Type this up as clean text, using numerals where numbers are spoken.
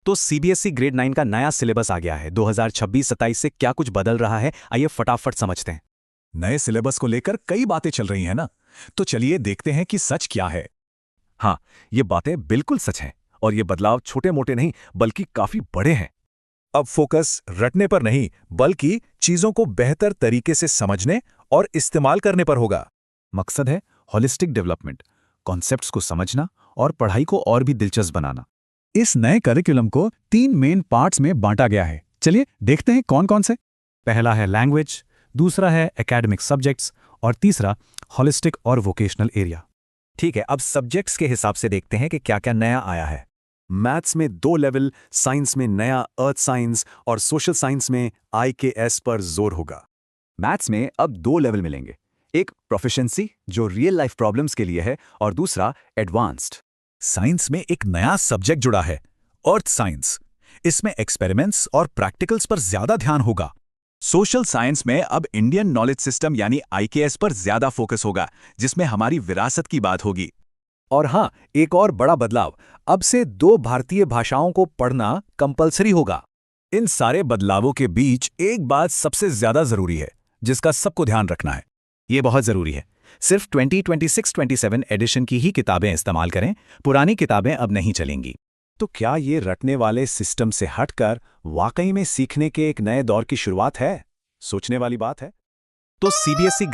तो CBSE grade 9 का नया सिलेबस आ गया है। 2026-27 से क्या कुछ बदल रहा है, आइए फटाफट समझते हैं। नए सिलेबस को लेकर कई बातें चल रही हैं ना, तो चलिए देखते हैं कि सच क्या है। हाँ, ये बातें बिल्कुल सच हैं और ये बदलाव छोटे मोटे नहीं बल्कि काफी बड़े हैं। अब फोकस रटने पर नहीं, बल्कि चीजों को बेहतर तरीके से समझने और इस्तेमाल करने पर होगा। मकसद है होलिस्टिक डेवलपमेंट, कॉन्सेप्ट्स को समझना और पढ़ाई को और भी दिलचस्प बनाना। इस नए करिकुलम को 3 मेन पार्ट्स में बांटा गया है। चलिए देखते हैं कौन कौन से। पहला है लैंग्वेज, दूसरा है एकेडमिक सब्जेक्ट्स और तीसरा हॉलिस्टिक और वोकेशनल एरिया। ठीक है, अब सब्जेक्ट्स के हिसाब से देखते हैं कि क्या क्या नया आया है। मैथ्स में 2 लेवल, साइंस में नया अर्थ साइंस और सोशल साइंस में IKS पर जोर होगा। मैथ्स में अब 2 लेवल मिलेंगे, एक प्रोफिशिएंसी जो रियल लाइफ प्रॉब्लम्स के लिए है और दूसरा एडवांस्ड। साइंस में एक नया सब्जेक्ट जुड़ा है, अर्थ साइंस। इसमें एक्सपेरिमेंट्स और प्रैक्टिकल्स पर ज्यादा ध्यान होगा। सोशल साइंस में अब इंडियन नॉलेज सिस्टम यानी IKS पर ज्यादा फोकस होगा, जिसमें हमारी विरासत की बात होगी। और हाँ, एक और बड़ा बदलाव, अब से 2 भारतीय भाषाओं को पढ़ना कंपलसरी होगा। इन सारे बदलावों के बीच एक बात सबसे ज्यादा जरूरी है, जिसका सबको ध्यान रखना है। ये बहुत ज़रूरी है। सिर्फ 2026-27 एडिशन की ही किताबें इस्तेमाल करें, पुरानी किताबें अब नहीं चलेंगी। तो क्या ये रटने वाले सिस्टम से हटकर वाकई में सीखने के एक नए दौर की शुरुआत है? सोचने वाली बात है। तो सीबीएसई